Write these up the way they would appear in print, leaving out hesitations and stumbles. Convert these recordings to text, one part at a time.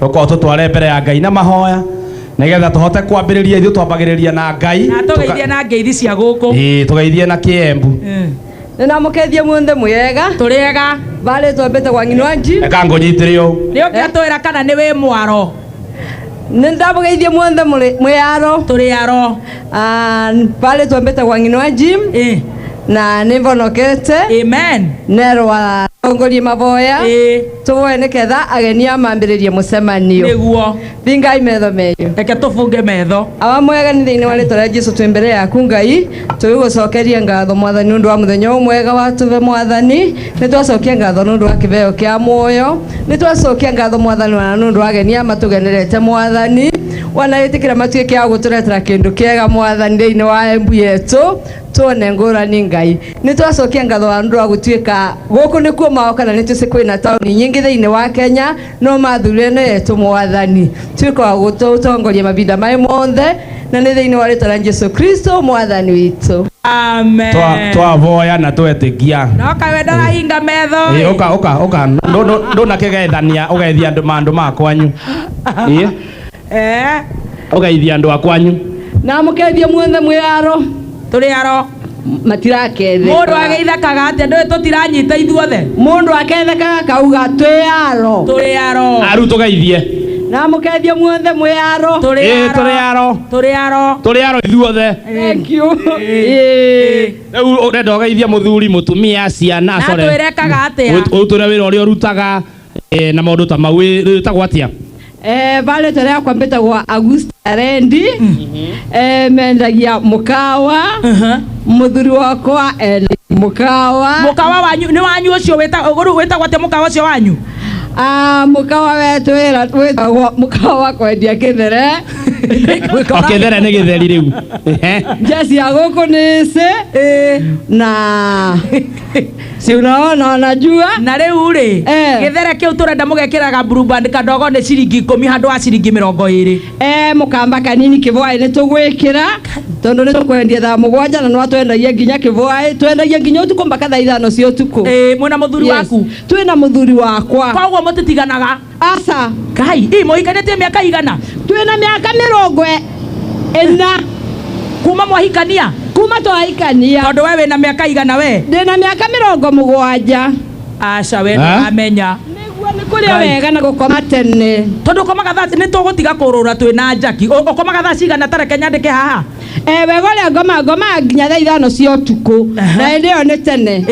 uko tutware mbere ya Ngai na mahoya nigetha tuhote kwambiriria ithu twambagiriria na Ngai na tugeithie na ngeithi cia guku tugeithie na kiembu na mukethie munthe mwega turiega bale twambete kwa nginwaji eka ngonyitire u ni ukatwira kana ni wi mwaro nindamugeithie munthe mwaro turiaro bale twambete kwa nginwaji na nivonokete amen nerwa tongoria maboya tuwe niketha ageni amambiririe mucemanio niguo thingai metho meyo reke tufunge metho awa mwega ni thiini wa ritwa ria Jesu twi mbere yaku Ngai tugigucokeria ngatho mwathani nundu wa muthenya mwega watuve mwathani nitwacokia ngatho nundu wa kiveo kia muoyo nitwacokia ngatho mwathani wana nundu wa ageni amatugenerete mwathani wanaitikira matuike ya guturetera kindu kiega mwathani thiini wa embu yetu tuone ngurani Ngai nitwacokia ngatho wa nundu wa gutuika guku nikuo maoka na nituci kwina tauni nyingi thiini wa Kenya no mathurene yetu mwathani tuika wa gutongoria mavinda mai monthe na ni thiini wa ritwa ria Jesu Kristo mwathani witu amen twavoya na twetikia no kawe ndarahinga metho oka ndona kigethania ugeithia andu makwanyu ugeithia andu akwanyu na mukethie munthe mwaro turiaro matirakethe mundu ageithakaga atia ndu tutiranyita ithuothe mundu akethekaga kauga turiaro aru tugeithie na mukethie munthe mwaro turiaro ithuothe thank you riu urenda ugeithia muthuri mutumia ciana core na twirekaga atia uture wira uria urutaga na maundu ta mau witagwo atia vale tarea kwambeta gwa Augusta Rendi mendagia mukawa muthuri wakwa mukawa wanyu ni wanyu ucio wetagwo atia mukawa ucio wanyu mukawa wetu wetagwo mukawa kwendia kithere kithere ni githeri riu jesi ya guku nici na si unaona unajua na riu ri githere kiu turenda mugekiraga blue band kadogo ni ciringi 10 handu wa ciringi 20 mukamba kanini kivwai ni tugwikira tondu ni tukwendia thaa 7 na no twendagia nginya kivwai twendagia nginya utuku mpaka thaa 5 cia utuku mwina muthuri waku twina muthuri wakwa koguo mutitiganaga asa kai muhikanĩtie miaka igana twina miaka 40 kuma mwahikania kuma twahikania tondu we wina miaka igana we ndina miaka 70 aca we amenya niguo ni kuria wega na gukoma tene tondu komaga thaa ni tugutiga kurura twina njaki ukomaga thaa cigana tareke nyandike haha wega ria ngoma nginya thaa 5 cia utuku na ndio ni tene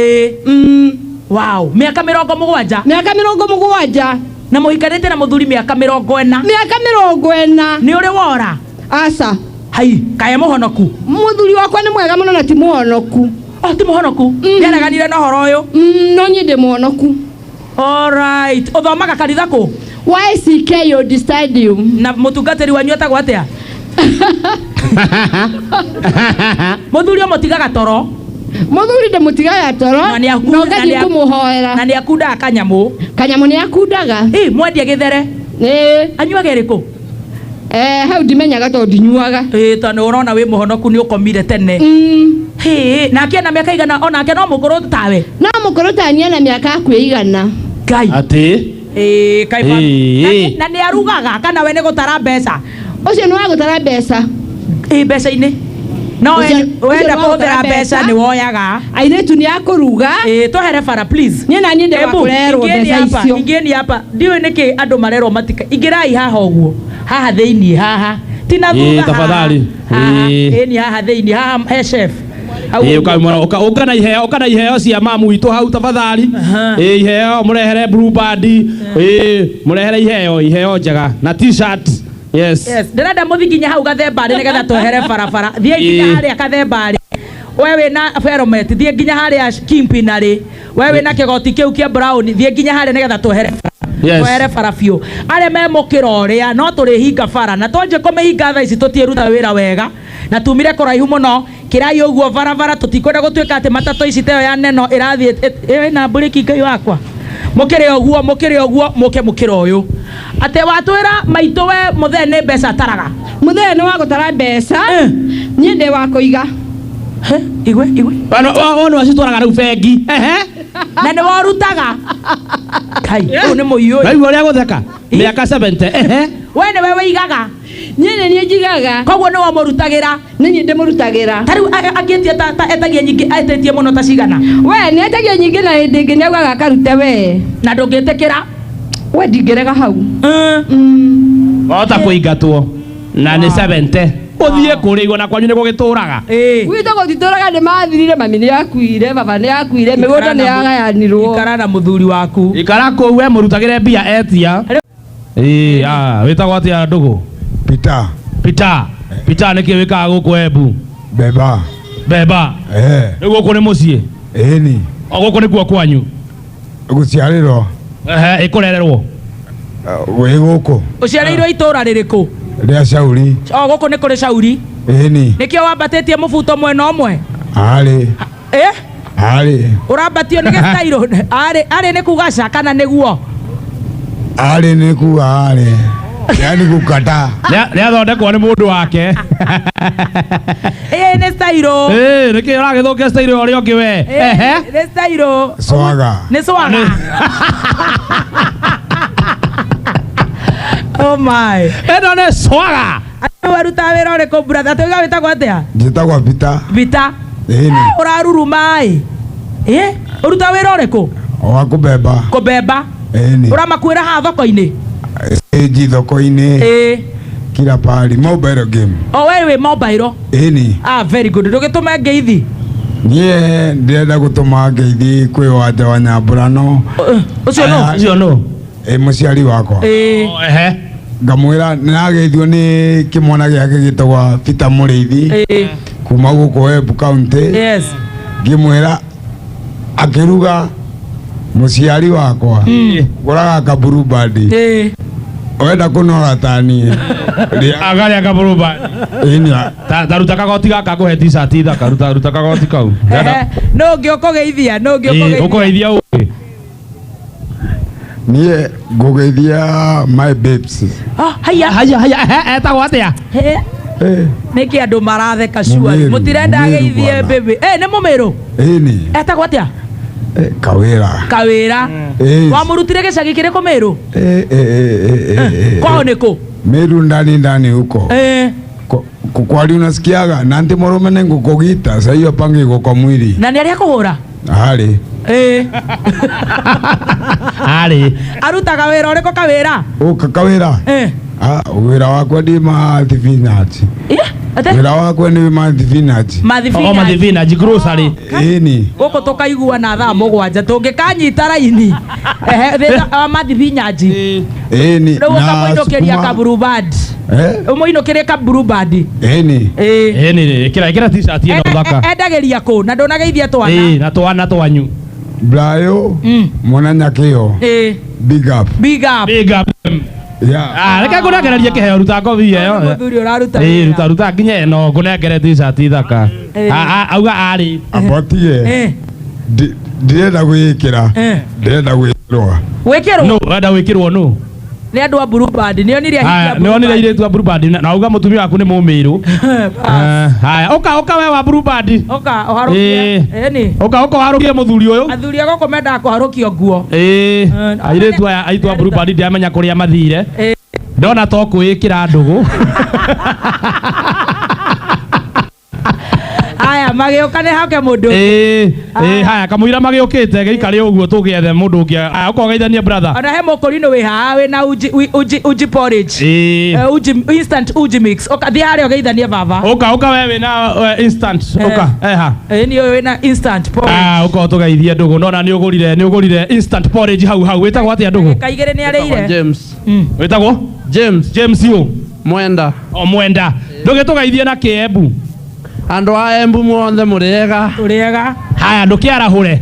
wow miaka 70 miaka 70 na muhikanĩte na muthuri miaka 40 miaka 40 ni uri wora asa hai kae muhonoku muthuri wakwa ni mwega muno na ti muhonoku ti muhonoku ndereganire na horo uyu no nyi ndi muhonoku all right uthomaga kanitha ku YCK Old Stadium na mutungatiri wanyu etagwo atia muthuri omutigaga toro muthuri ndimutigaga toro no ngadi kumuhoera na ni akunda kanyamu ni akundaga mwendia githere anyuaga iriku hau ndimenyaga to ndinyuaga tondu urona wi muhonoku ni ukomire tene nake na miaka igana onake no mukuru tawe no mukuru tania na miaka kwigana Ngai ati kai na ni arugaga kana we ni gutara mbeca ucio ni wa gutara mbeca mbeca ini no wenda kuhũthĩra mbeca ni woyaga airetu ni akuruga twahere bara please ni na ni ndewa kurerwo mbeca icio ingeni hapa ndiwe niki andu marerwo matika ingirai haha uguo haha thiini haha tina thutha tafadhali ni haha thiini haha he chef ukana iheo cia mamu witu hau tafadhali iheo murehere blue band murehere iheo njega na t-shirt yes ndirenda muthikinya hau gathembari nigetha twehere barabara thie nginya haria gathembari wewe na feromete thie nginya haria kimpinari wewe na kigoti kiu kia brown thie nginya haria nigetha twehere twehere bara biu aria me mukiro uria no turi hinga bara na tonje kumihinga thaa ici tutiruta wira wega na tumire kuraihu muno kirai uguo barabara tutikwenda gutwika ati matato ici teo ya neno irathie na buriki Ngai wakwa mukire oguo mukiro uyu ate watwira maitu we muthee ni mbeca taraga muthee ni wa gutara mbeca ni ndi wa kuiga igwe Wano wacitwaraga rĩu bengi. na nĩ worutaga kai ũyũ nĩ mũiyũ Waigua ũrĩa gũtheka mĩaka 70. we nĩwe wĩigaga niĩ njigaga koguo nĩ wamũrutagĩra niĩ ndĩmũrutagĩra tarĩu angĩtie ta etagia nyingĩ etĩtie mũno ta cigana we nĩ etagia nyingĩ na hĩndĩ ĩngĩ nĩaugaga akarute we na ndũngĩtĩkĩra we ndingĩrega hau Wahota kũingatwo na nĩ 70. Ũthiĩ kũrĩ igwa na kwanyu nĩ gũgĩtũraga. gwitũ gũtitũraga nĩ mathirire, mami nĩ akuire, baba nĩ akuire, mĩgũnda nĩ yagayanirwo. Ikara na mũthuri waku Ikara kũu we mũrutagĩre mbia etia. Wĩtagwo atĩa ndũgũ? Peter nĩkĩ wĩkaga gũkũ Embu? Beba nĩ gũkũ nĩ mũciĩ? Ĩni Gũkũ nĩkuo kwanyu? Gũciarĩrwo ĩkũrererwo wĩ gũkũ. ũciarĩirwo itũra rĩrĩkũ? Rĩa Cauri. Gũkũ nĩ kũrĩ Cauri? Ĩni nĩkĩo wambatĩtie mũbuto mwena ũmwe? Arĩ ũrambatio nĩ gĩtairũ arĩ nĩ kuga ca kana nĩguo? Arĩ nĩ kuga arĩ yani gũkata nĩathondekwo nĩ mũndũ wake. nĩ stairũ nĩkĩ ũragĩthũkia stairũ ũrĩa ũngĩ we? nĩ stairũ swaga. Nĩ swaga. Oh my. Ĩno nĩ swaga. Warutaga wĩra ũrĩkũ brother? Tũiga wĩtagwo atĩa? Njĩtagwo Peter. Ĩni. Ũraruruma ũrutaga wĩra ũrĩkũ? Wa kũbemba. Ĩni. Ũramakuĩra haha thoko-inĩ? Stage thoko-inĩ. Kila pahali mobile game. We wĩ mobile? Ĩni. Very good. Ndũgĩtũme ngeithi? Niĩ ndĩrenda gũtũma ngeithi kwĩ wanja wa Nyambũrano. Ũcio no? Mũciari wakwa. Ngamwĩra nĩrageithio nĩ kĩmwana gĩake gĩtagwo Peter Mũrĩithi kuma gũkũ Embu County. Ngĩmwĩra akĩruga mũciari wakwa gũraga kaburu bandi wenda kũnora ta niĩ agarĩa kaburu bandi. Taruta kagoti gaka kũhe t-shirt thaka. Ruta kagoti kau. No ũngĩ ũkũgeithia? Ũkũgeithia ũngĩ? Niĩ ngũgeithia my babes. Haya etagwo atĩa? Nĩkĩ andũ maratheka cua mũtirenda geithie baby? Nĩ mũmĩrũ? Ĩni. Etagwo atĩa? Kawĩra. Wamũrutire gĩcagi kĩrĩkũ Mĩrũ? Kwao nĩkũ? Mĩrũ ndani huko. Kwani unasikiaga na anti mũrũme nĩ ngũkũgita sasa hiyo pange gũko mwili. Na nĩ arĩa kũhũra? Harĩ. Arutaga wĩra ũrĩkũ Kawĩra? Kawĩra. Wĩra wakwa ndi mathibinaji. Wĩra wakwa nĩ mathibinaji. Mathibinaji grocery. Ĩni. Gũkũ tũkaiguana thaa mũgwanja tũngĩkanyita raini mathibinaji. Ĩni. Rĩu ũkamũinũkĩria kaburu bandi. Ũmũinũkĩrie kaburu bandi. Ĩni. Ĩkĩra t-shirt ĩno thaka. Endagĩria kũ na ndũnageithia twana? Na twana twanyu. Brayo mwana nyakĩo. Big up. Reke ngũnengererie kĩheo ruta ngothi ĩyo. Mũthuri ũraruta. Ruta nginya ĩno ngũnengere t-shirt thaka. Auga arĩ. Abotie. Ndirenda gwĩkĩra. Ndirenda gwĩkĩrwo. Gwĩkĩrwo? Wenda gwĩkĩrwo nũ? Nĩ andũ a Blue Band. Nĩonire airĩtu a Blue Band na auga mũtumia waku nĩ mũmĩrũ. Haya ũka we wa Blue Band. Ũka ũharũkie. Ũka ũharũkie mũthuri ũyũ. Athuri a gũkũ mendaga kũharũkio nguo. Airĩtu aya aitũ a Blue Band ndiamenya kũrĩa mathire. Ndona to kwĩkĩra ndũgũ. Haya magĩũka nĩ hake mũndũ. Haya kamũira magĩũkĩte gĩikare ũguo tũgĩethe mũndũ ũngĩ. Haya ũkogeithania brother. Ona he mũkũrinũ wĩ haha wĩna uji porridge. Instant uji mix. Thiĩ harĩa ũgeithanie baba. Ũka we wĩna instant. Ũka ha. Nĩ ũyũ wĩna instant porridge. Ũka tũgeithie ndũgũ. Nona nĩ ũgũrire instant porridge hau. Wĩtagwo atĩa ndũgũ? Kaigĩrĩ nĩ arĩire. James. Wĩtagwo? James yũ? Mwenda. Mwenda. Ndũgĩtũgeithie na Kĩembu. Andũ a Embu muothe mũrĩega. Tũrĩega. Haya ndũkĩarahũre.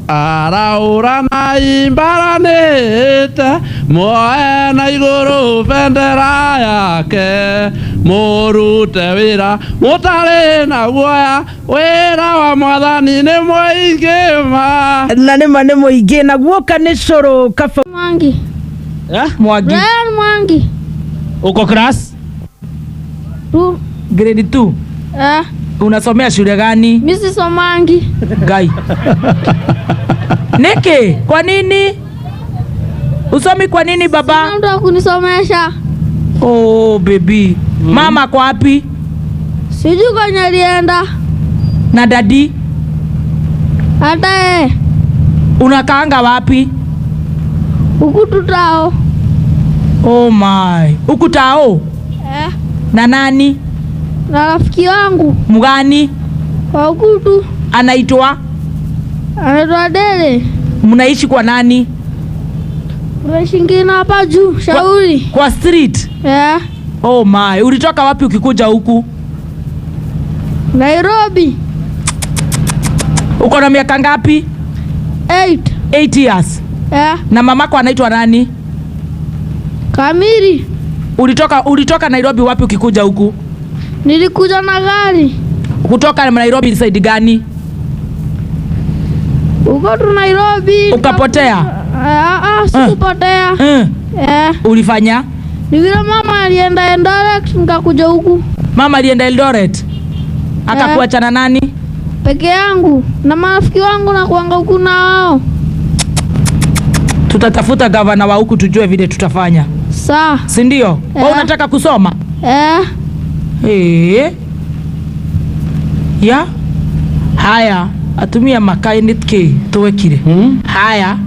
Araũra na imbaranĩte muoe na igũrũ bendera yake mũrute wĩra mũtarĩ na guoya wĩra wa Mwathani nĩ mũingĩ ma. Na nĩma nĩ mũingĩ na guoka nĩ cũrũ kaba. Mwangi. Uko class? Grade 2. Unasomea shule gani? Mimi sisomangi. Gai. Niki, kwa nini? Usomi kwa nini baba? Sina mtu wa kunisomesha. Oh baby. Mama kwa wapi? Sijui kwenye alienda. Na dadi? Hata yeye. Unakaanga wapi? Huku tutao. Oh my. Huku tao? Na nani? Na rafiki wangu. Mgani? Wa huku tu. Anaitwa? Anaitwa Dele. Mnaishi kwa nani? Tunaishi ngine hapa juu, Shauri. Kwa street? Oh my. Ulitoka wapi ukikuja huku? Nairobi. Uko na miaka ngapi? 8 years. Na mamako anaitwa nani? Kamiri. Ulitoka Nairobi wapi ukikuja huku? Nilikuja na gari. Kutoka Nairobi side gani? Uko tu Nairobi. Ukapotea? Sikupotea. Ulifanya? Ni vile mama alienda Eldoret nikakuja huku. Mama alienda Eldoret? Akakuacha na nani? Peke yangu na marafiki wangu na kuanga huku nao. Tutatafuta gavana wa huku tujue vile tutafanya. Sawa. Si ndio? Wewe unataka kusoma? Ya? Haya, atumia makainit ke tuwekire. Haya.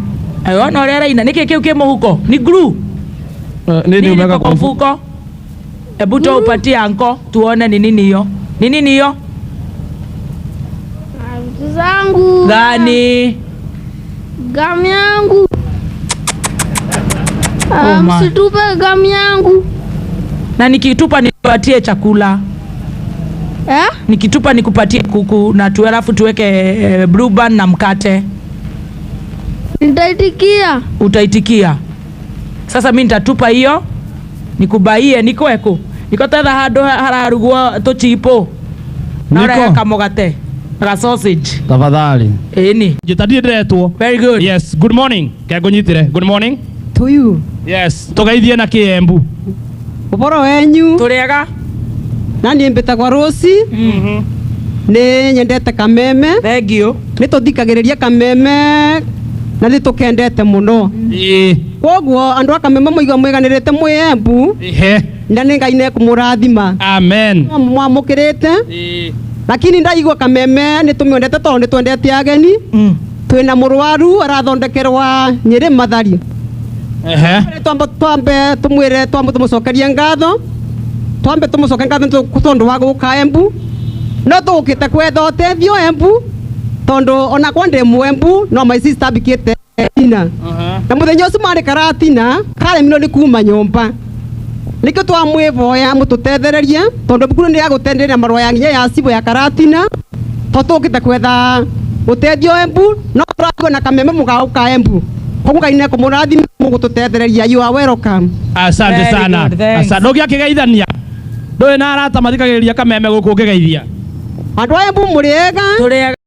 Ayona orera ina niki kiu kimo huko. Ni glue. Nini umeka kwa mfuko? Hebu to upatie anko tuone ni nini hiyo. Ni nini hiyo? Vitu zangu. Gani? Gamu yangu. Msitupe gamu yangu. Na nikitupa nipatie chakula. Nikitupa nikupatie kuku na alafu tuweke blue band na mkate. Nitaitikia. Utaitikia. Sasa mimi nitatupa hiyo. Nikubaie nikweko. Nikotetha handu hararugwo tuchipo. Na kamugate. Na sausage. Tafadhali. Ni. Jitadie ndiretwo. Very good. Yes, good morning. Kegonyitire. Good morning. To you. Yes, tugeithie na Kiembu. Uboro wenyu. Turiega. Nani mbetagwa Rosi. Ni nyendete kameme. Thank you. Ni tuthikagiriria kameme na ni tukendete muno. Koguo andu akameme muigwa mwiganirite mwembu. Na ni Ngai ne kumurathima. Amen. Mwamukirite. Lakini ndaigwa kameme ni tumiondete tondu ni twendete ageni. Twina murwaru arathondekerwa Nyeri Mathari. Twambe tumwire tumucokerie ngatho. Twambe tumucoke ngatho tondu wa guka Embu. No tukite kwetha utethio Embu tondu ona kwa ndi Mwembu no my sister bikite tina. Na muthenya ucio mari karatina kare mino ni kuma nyomba. Nikio twamwivoya mututethererie tondu bukuru ni agutenderia marwa ya nginya ya sibo ya karatina. Tukite kwetha utethio Embu no turago na kameme mugauka Embu. Koguo Ngai ne kumurathima mugututethereria. You are welcome. Asante sana. Asante. Ndogia kigeithania. Ndoe na arata mathikagiriria kameme guku ngigeithia. Andu a Embu muriega. Turiega.